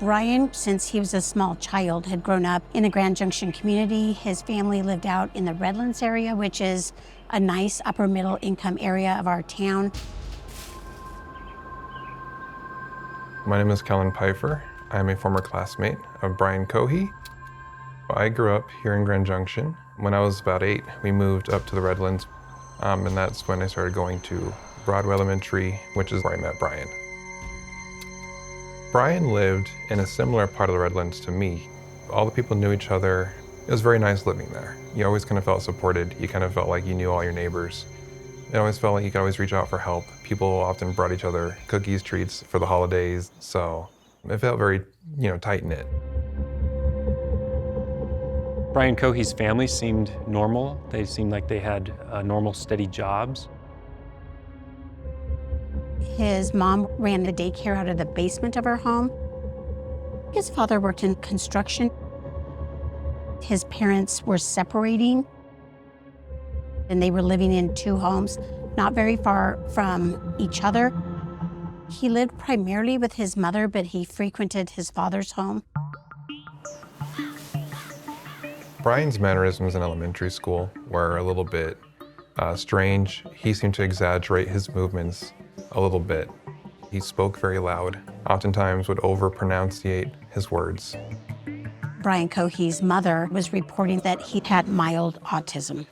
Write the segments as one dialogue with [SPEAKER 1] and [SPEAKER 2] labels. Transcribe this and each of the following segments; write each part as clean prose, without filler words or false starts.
[SPEAKER 1] Brian, since he was a small child, had grown up in the Grand Junction community. His family lived out in the Redlands area, which is a nice upper middle income area of our town.
[SPEAKER 2] My name is Kellen Pfeiffer. I'm a former classmate of Brian Cohey. I grew up here in Grand Junction. When I was about 8, we moved up to the Redlands, and that's when I started going to Broadway Elementary, which is where I met Brian. Brian lived in a similar part of the Redlands to me. All the people knew each other. It was very nice living there. You always kind of felt supported. You kind of felt like you knew all your neighbors. It always felt like you could always reach out for help. People often brought each other cookies, treats for the holidays, so it felt very, tight-knit.
[SPEAKER 3] Brian Cohey's family seemed normal. They seemed like they had normal, steady jobs.
[SPEAKER 1] His mom ran the daycare out of the basement of her home. His father worked in construction. His parents were separating, and they were living in 2 homes, not very far from each other. He lived primarily with his mother, but he frequented his father's home.
[SPEAKER 2] Brian's mannerisms in elementary school were a little bit strange. He seemed to exaggerate his movements a little bit. He spoke very loud, oftentimes would over-pronunciate his words.
[SPEAKER 1] Brian Cohey's mother was reporting that he had mild autism.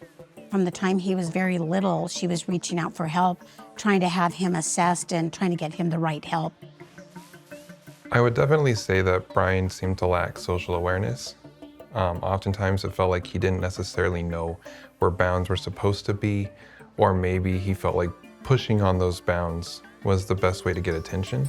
[SPEAKER 1] From the time he was very little, she was reaching out for help, trying to have him assessed and trying to get him the right help.
[SPEAKER 2] I would definitely say that Brian seemed to lack social awareness. Oftentimes it felt like he didn't necessarily know where bounds were supposed to be, or maybe he felt like pushing on those bounds was the best way to get attention.